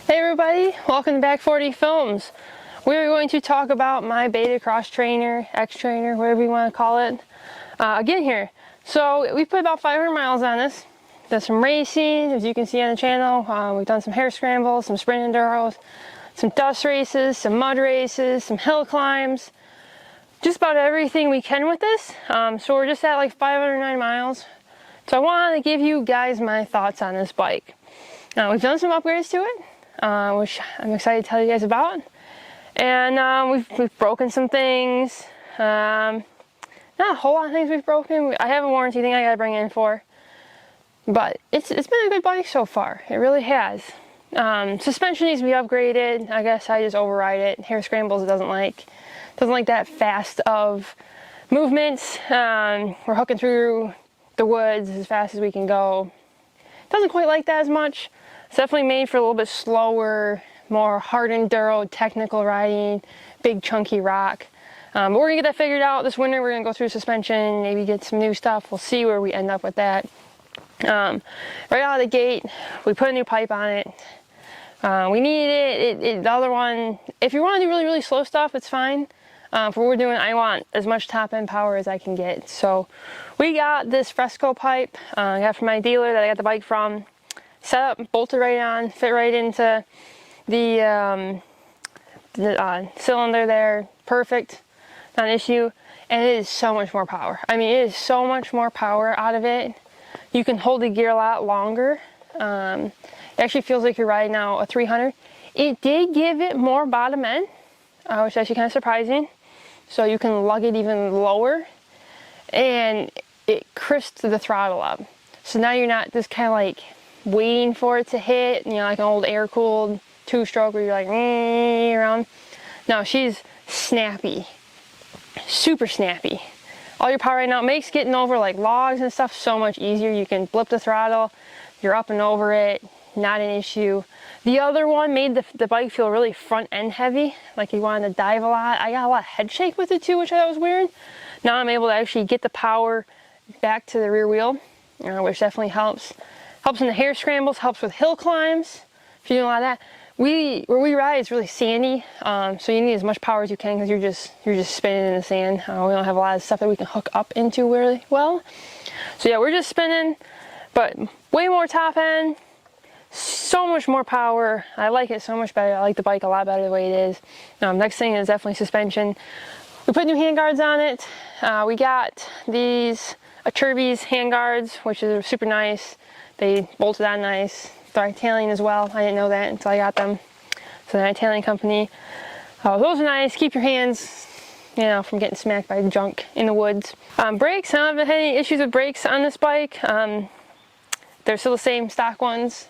Hey everybody, welcome to Back 40 Films. We're going to talk about my Beta Xtrainer, whatever you want to call it, again here. So we put about 500 miles on this. Done some racing, as you can see on the channel. We've done some hare scrambles, some sprint enduros, some dust races, some mud races, some hill climbs. Just about everything we can with this. So we're just at like 509 miles. So I wanted to give you guys my thoughts on this bike. We've done some upgrades to it, which I'm excited to tell you guys about. And we've broken some things. Not a whole lot of things we've broken. I have a warranty thing I gotta bring in for. But it's been a good bike so far. It really has. Suspension needs to be upgraded. I guess I just override it. Hare scrambles it doesn't like that fast of movements. We're hooking through the woods as fast as we can go. Doesn't quite like that as much. It's definitely made for a little bit slower, more hard enduro, technical riding, big chunky rock. But we're gonna get that figured out this winter. We're gonna go through suspension, maybe get some new stuff. We'll see where we end up with that. Right out of the gate, we put a new pipe on it. We needed it. The other one, if you want to do really, really slow stuff, it's fine. For what we're doing, I want as much top end power as I can get. So we got this Fresco pipe I got from my dealer that I got the bike from. Set up, bolted right on, fit right into the cylinder there. Perfect, not an issue. And it is so much more power. I mean, it is so much more power out of it. You can hold the gear a lot longer. It actually feels like you're riding now a 300. It did give it more bottom end, which is actually kind of surprising. So you can lug it even lower, and it crisps the throttle up. So now you're not just kind of like waiting for it to hit, you know, like an old air-cooled two-stroke where you're like around. No, she's snappy, super snappy. All your power right now makes getting over like logs and stuff so much easier. You can blip the throttle, you're up and over it, not an issue. The other one made the bike feel really front end heavy, like you wanted to dive a lot. I got a lot of head shake with it too, which I thought was weird. Now I'm able to actually get the power back to the rear wheel, which definitely helps. Helps in the hare scrambles, helps with hill climbs. If you're doing a lot of that, where we ride is really sandy, so you need as much power as you can because you're just spinning in the sand. We don't have a lot of stuff that we can hook up into really well. So yeah, we're just spinning, but way more top end, so much more power. I like it so much better. I like the bike a lot better the way it is. Next thing is definitely suspension. We put new handguards on it. We got these Acherbys handguards, which is super nice. They bolted on nice. They're Italian as well. I didn't know that until I got them. So they're an Italian company. Those are nice. Keep your hands, you know, from getting smacked by junk in the woods. Brakes, I haven't had any issues with brakes on this bike. They're still the same stock ones.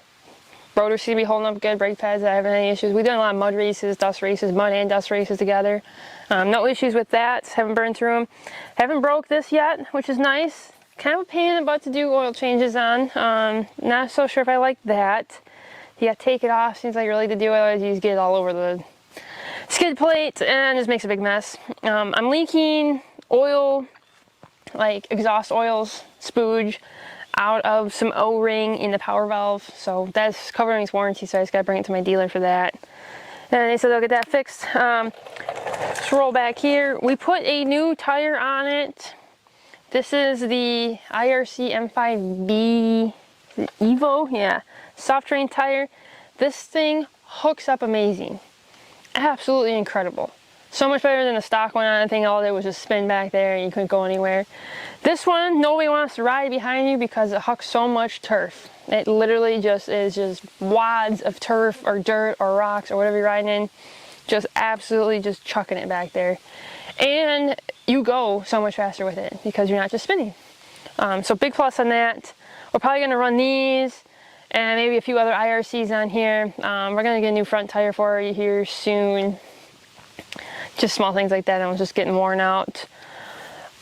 Rotors seem to be holding up good. Brake pads, I haven't had any issues. We've done a lot of mud races, dust races, mud and dust races together. No issues with that. Haven't burned through them. Haven't broke this yet, which is nice. Kind of a pain in the butt to do oil changes on. Not so sure if I like that. You gotta take it off. Seems like really to do it, otherwise you just get it all over the skid plate and just makes a big mess. I'm leaking oil, like exhaust oils, spooge, out of some O-ring in the power valve. So that's covering its warranty, so I just gotta bring it to my dealer for that. And they said they'll get that fixed. Let's roll back here. We put a new tire on it. This is the IRC M5B Evo, yeah, soft terrain tire. This thing hooks up amazing. Absolutely incredible. So much better than the stock one. I think all it did was just spin back there and you couldn't go anywhere. This one, nobody wants to ride behind you because it hucks so much turf. It literally just is just wads of turf or dirt or rocks or whatever you're riding in. Just absolutely just chucking it back there. And you go so much faster with it because you're not just spinning. So big plus on that. We're probably going to run these and maybe a few other IRCs on here. We're going to get a new front tire for you here soon. Just small things like that. I was just getting worn out.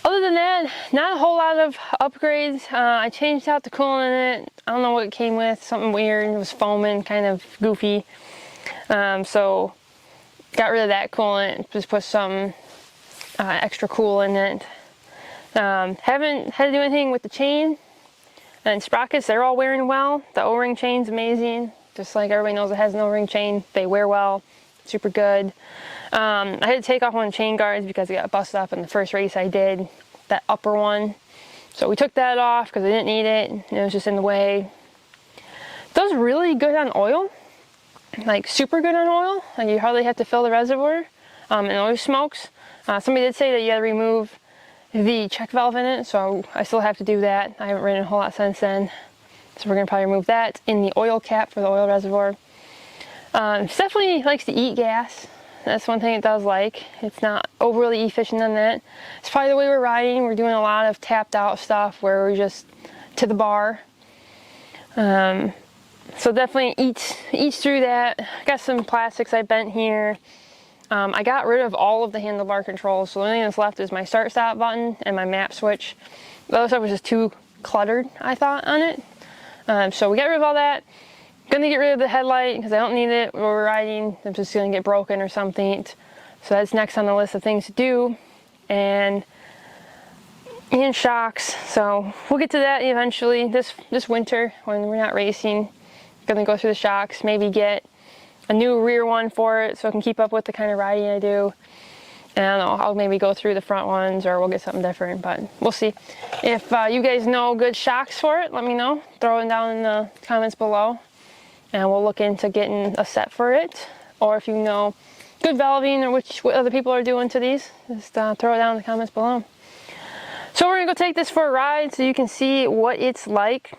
Other than that, not a whole lot of upgrades. I changed out the coolant in it. I don't know what it came with. Something weird. It was foaming, kind of goofy. So got rid of that coolant. Just put some extra cool in it. Haven't had to do anything with the chain and sprockets. They're all wearing well. The O-ring chain's amazing. Just like everybody knows it has an O-ring chain. They wear well. Super good. I had to take off one of the chain guards because it got busted up in the first race I did, that upper one. So we took that off because I didn't need it. It was just in the way. It does really good on oil, like super good on oil. Like you hardly have to fill the reservoir, and it always smokes. Somebody did say that you got to remove the check valve in it, so I still have to do that. I haven't ridden a whole lot since then, so we're gonna probably remove that in the oil cap for the oil reservoir. It definitely likes to eat gas. That's one thing it does like. It's not overly efficient on that. It's probably the way we're riding. We're doing a lot of tapped out stuff where we're just to the bar. So definitely eats through that. Got some plastics I bent here. I got rid of all of the handlebar controls. So the only thing that's left is my start stop button and my map switch. The other stuff was just too cluttered, I thought, on it. So we got rid of all that. Gonna get rid of the headlight because I don't need it while we're riding. It's just gonna get broken or something. So that's next on the list of things to do. And shocks. So we'll get to that eventually this winter when we're not racing. Gonna go through the shocks, maybe get a new rear one for it so I can keep up with the kind of riding I do. And I don't know, I'll maybe go through the front ones or we'll get something different, but we'll see. If you guys know good shocks for it, let me know. Throw them down in the comments below. And we'll look into getting a set for it. Or if you know good valving or what other people are doing to these, just throw it down in the comments below. So we're gonna go take this for a ride so you can see what it's like.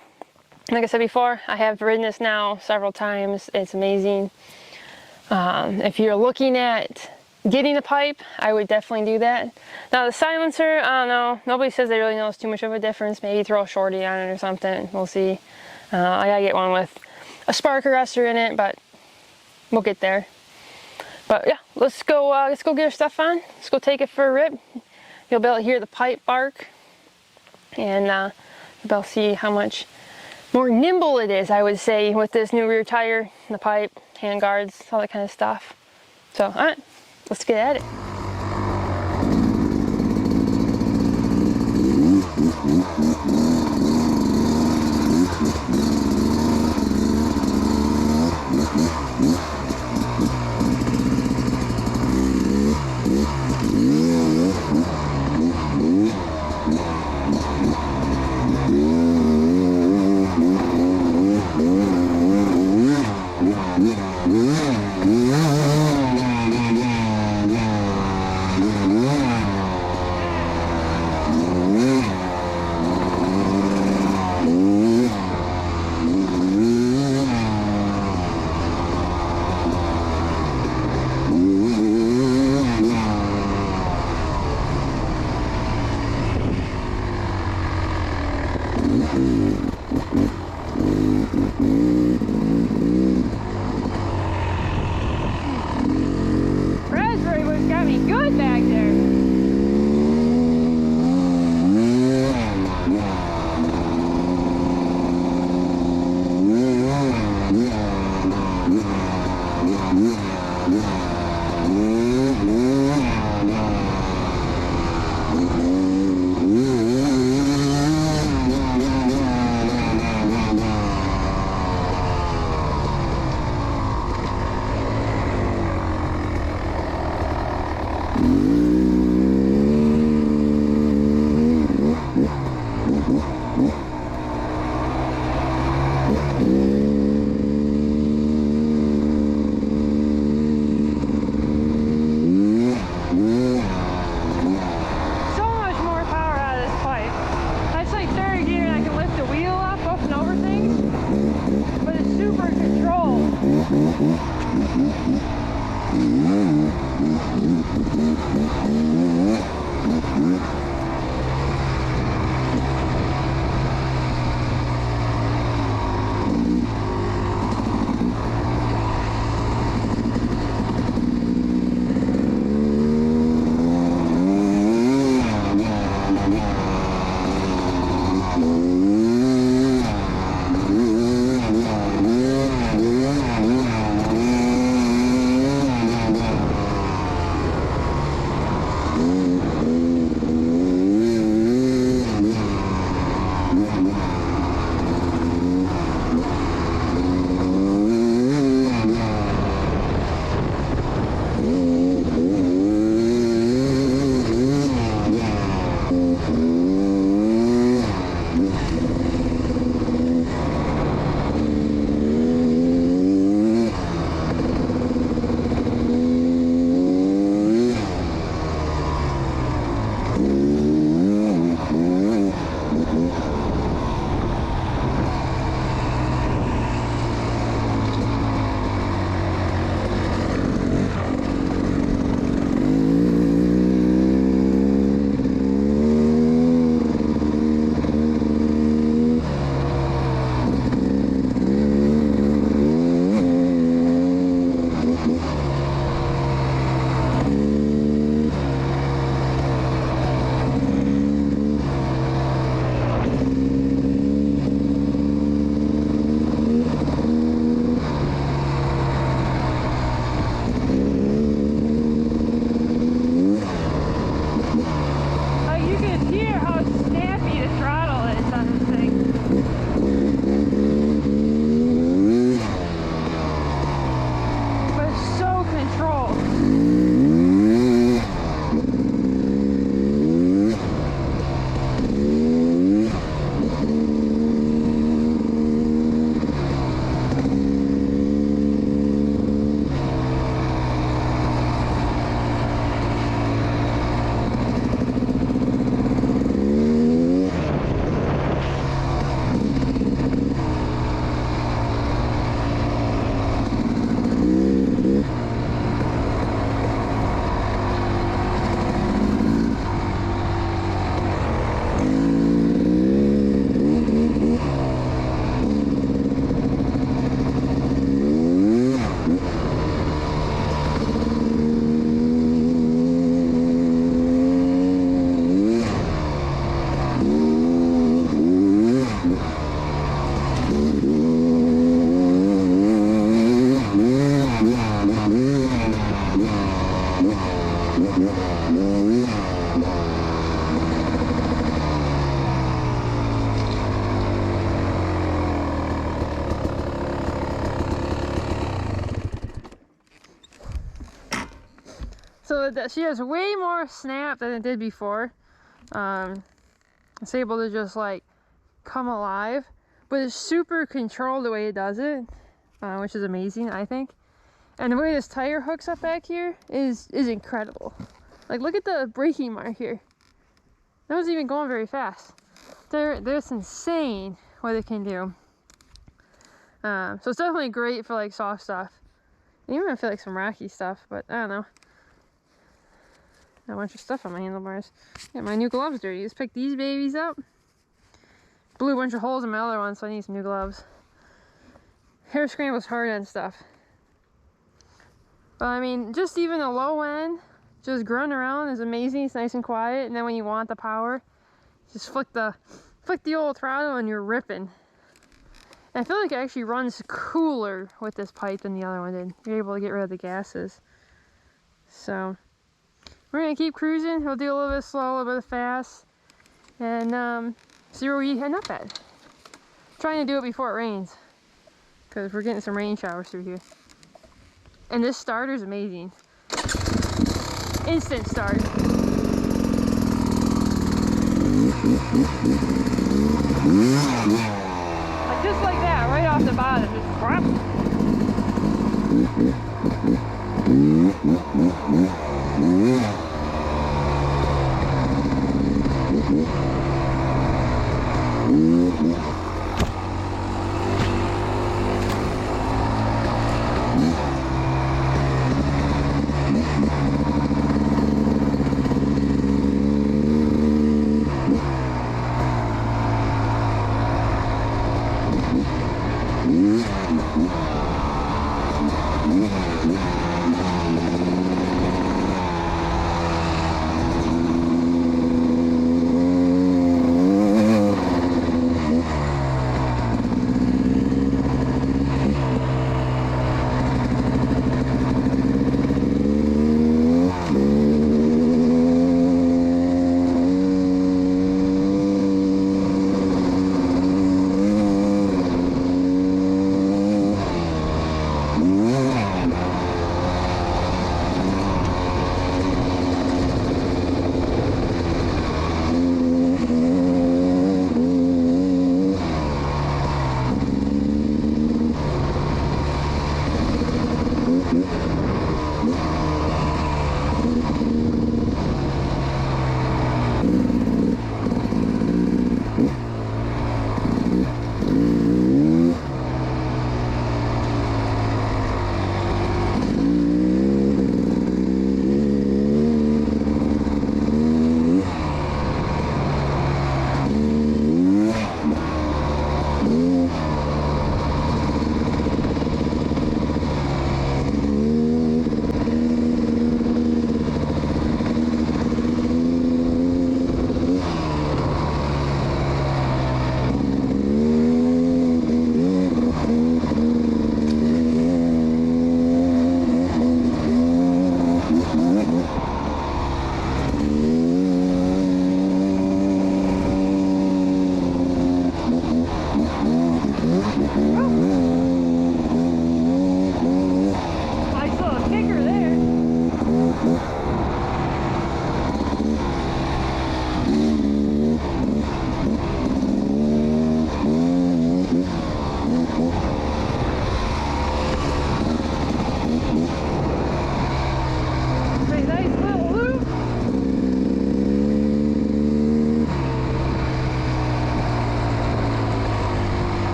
Like I said before, I have ridden this now several times. It's amazing. If you're looking at getting a pipe, I would definitely do that. Now the silencer, I don't know. Nobody says they really knows too much of a difference. Maybe throw a shorty on it or something. We'll see. I gotta get one with a spark arrestor in it, but we'll get there. But yeah, let's go get our stuff on. Let's go take it for a rip. You'll be able to hear the pipe bark, and you'll be able to see how much more nimble it is, I would say, with this new rear tire, the pipe, hand guards, all that kind of stuff. So, all right, let's get at it. So she has way more snap than it did before. It's able to just like come alive, but it's super controlled the way it does it, which is amazing, I think. And the way this tire hooks up back here is incredible. Like, look at the braking mark here. That wasn't even going very fast. That's insane what it can do. So it's definitely great for like soft stuff. Even I feel like some rocky stuff, but I don't know. Got a bunch of stuff on my handlebars. Got my new gloves dirty. Just pick these babies up. Blew a bunch of holes in my other one, so I need some new gloves. Hare scrambles hard on stuff. But I mean, just even the low end, just grunting around is amazing. It's nice and quiet. And then when you want the power, just flick the old throttle and you're ripping. And I feel like it actually runs cooler with this pipe than the other one did. You're able to get rid of the gases. So we're gonna keep cruising. We'll do a little bit slow, a little bit fast, and see where we end up at. Trying to do it before it rains, because we're getting some rain showers through here. And this starter is amazing. Instant start. Like just like that, right off the bottom, just crap.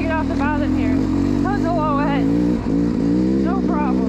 Off the bottom here. Tons of low end. No problem.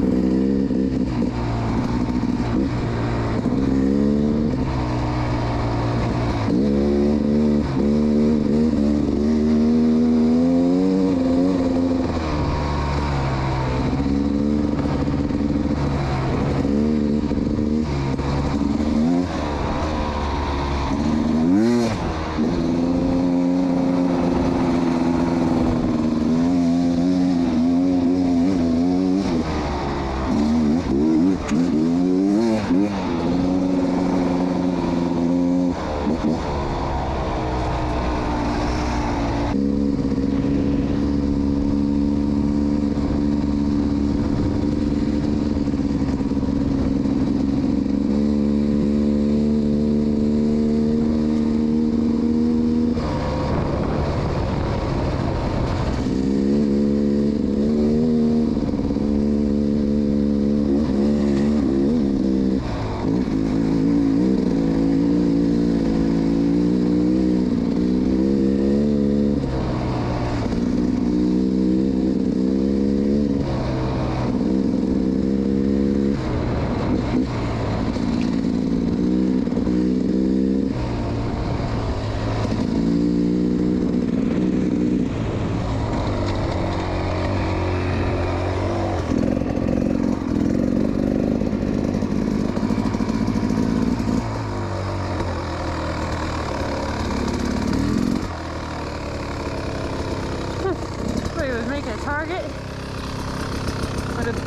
Make a target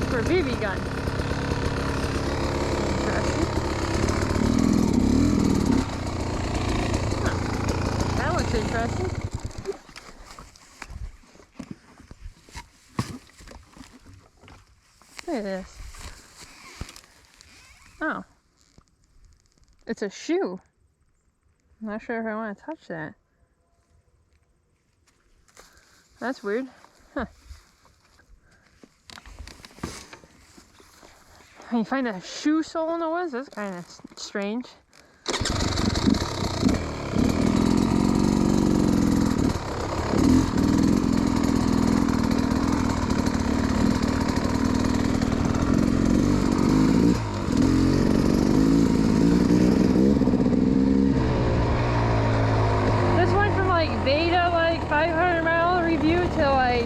for a BB gun. Interesting. Huh. That looks interesting. Look at this. Oh. It's a shoe. I'm not sure if I want to touch that. That's weird. Huh. When you find a shoe sole in the woods, that's kind of strange. This went from like Beta, like 500-mile review to like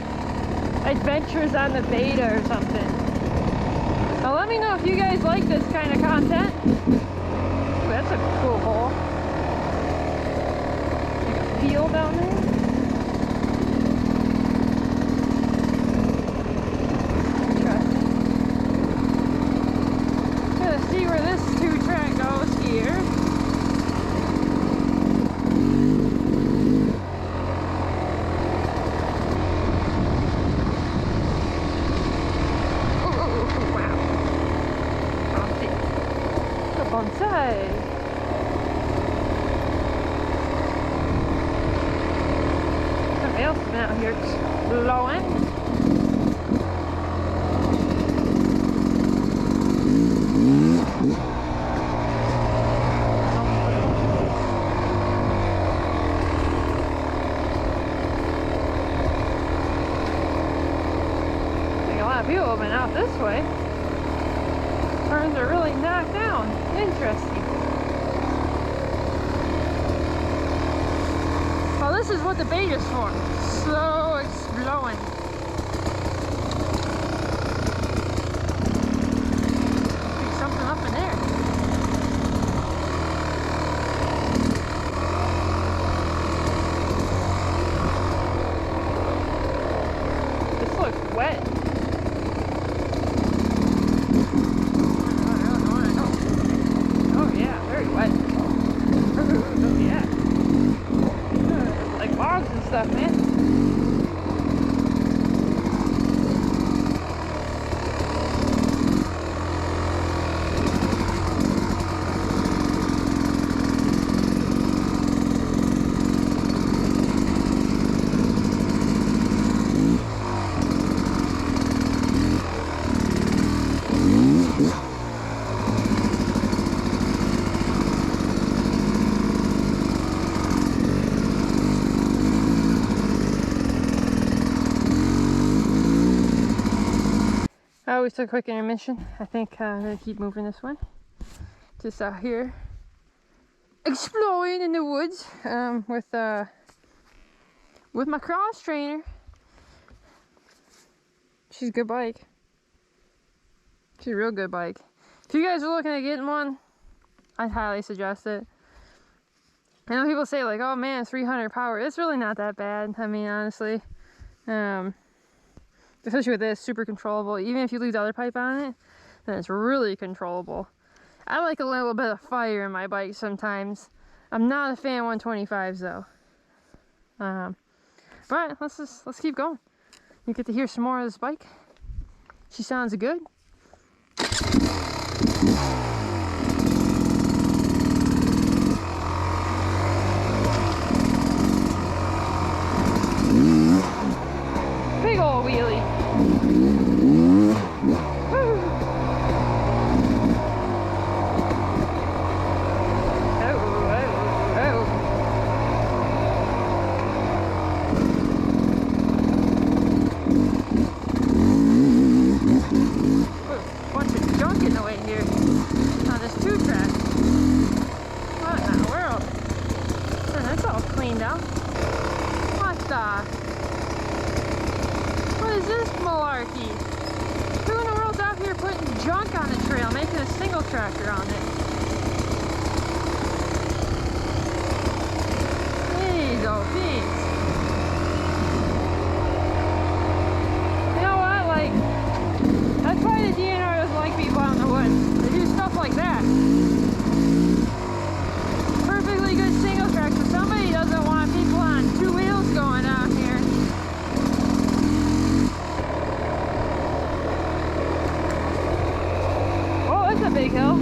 adventures on the Beta or something. Now let me know if you guys like this kind of content. Ooh, that's a cool hole. Like a field down there. Interesting. Gonna see where this 2-track goes here. Bonsai. Something else is out here blowing. I think a lot of people have been out this way. Turns are really knocked down. Interesting. Well, this is what the Beta's for. So it's blowing. There's something up in there. This looks wet. Stuff, man. I always took a quick intermission. I think I'm gonna keep moving this way. Just out here exploring in the woods with my cross trainer. She's a good bike. She's a real good bike. If you guys are looking at getting one, I'd highly suggest it. I know people say like, oh man, 300 power. It's really not that bad. I mean, honestly. Especially with this, super controllable. Even if you leave the other pipe on it, then it's really controllable. I like a little bit of fire in my bike sometimes. I'm not a fan of 125s though. But let's keep going. You get to hear some more of this bike. She sounds good. Big old wheelie. Tractor on it. There you go, peace. You know what, like, that's why the DNRs like people out in the woods. They do stuff like that. Perfectly good single track, so somebody doesn't want people on 2 wheels going out here. Oh, that's a big hill.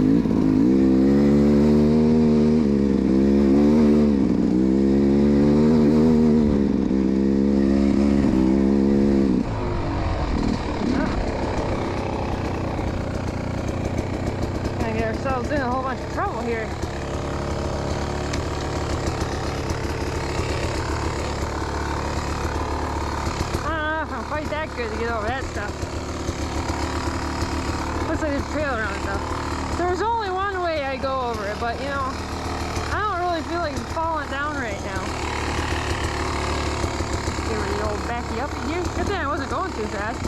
ourselves in a whole bunch of trouble here. I don't know if I'm quite that good to get over that stuff. Looks like there's a trail around it though. There's only one way I go over it, but you know, I don't really feel like I'm falling down right now. Give it the old backy up in here. Good thing I wasn't going too fast.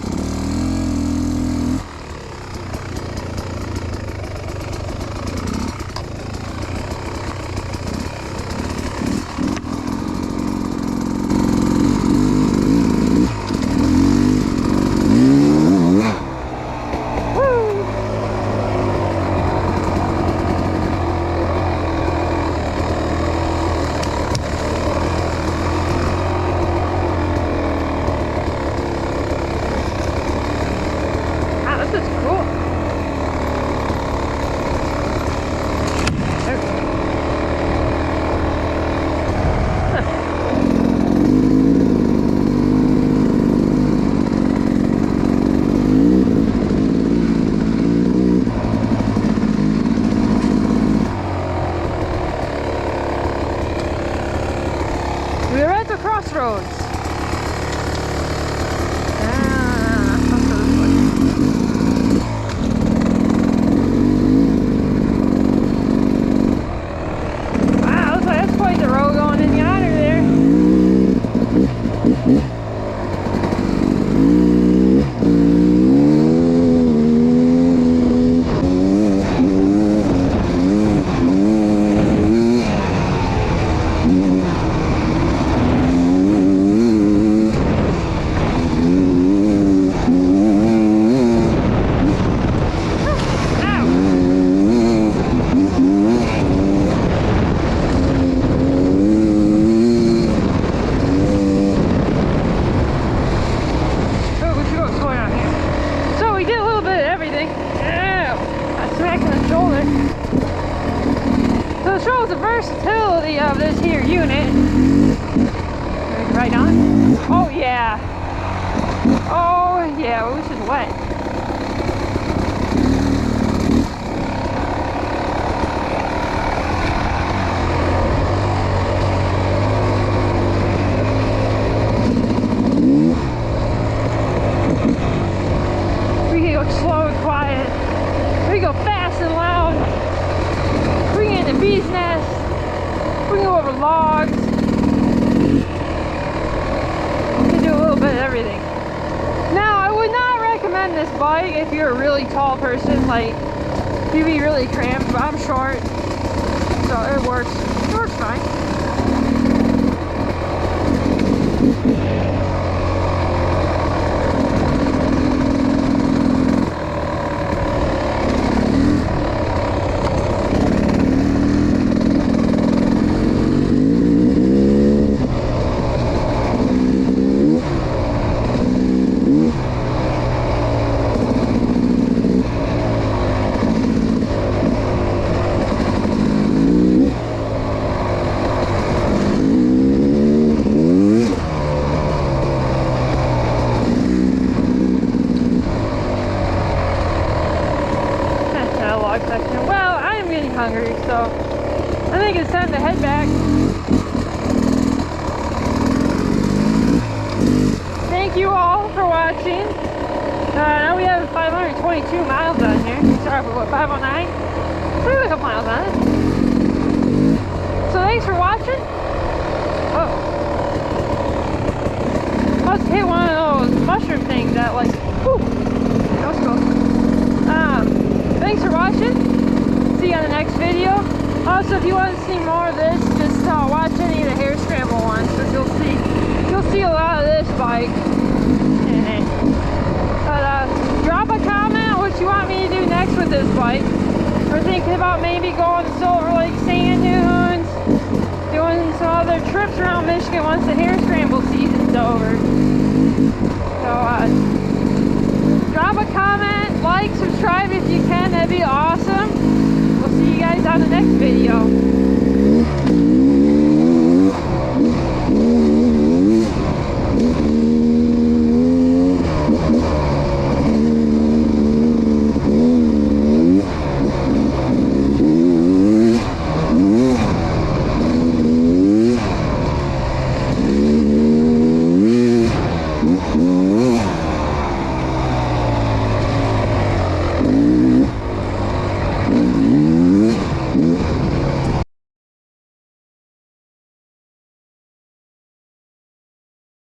Crossroads. Wow, looks like that's quite the road going in yonder there. Shows the versatility of this here unit. Right on. Oh yeah. Oh yeah, well, this is wet. We can go slow and quiet. We can go fast and loud. We can get in the bee's nest. We can go over logs. We can do a little bit of everything. Now, I would not recommend this bike if you're a really tall person, like you'd be really cramped, but I'm short, so it works. It works fine. Well, I am getting hungry, so I think it's time to head back. Thank you all for watching. Now we have 522 miles on here. We started with what, 509? We have a couple miles on it. So thanks for watching. Oh. Must hit one of those mushroom things that like, whew, that was cool. Thanks for watching. See you on the next video. Also, if you want to see more of this, just watch any of the hare scramble ones, because you'll see a lot of this bike in it. But drop a comment on what you want me to do next with this bike. We're thinking about maybe going to Silver Lake sand dunes, doing some other trips around Michigan once the hare scramble season's over. So drop a comment, like, subscribe if you can, that'd be awesome. We'll see you guys on the next video.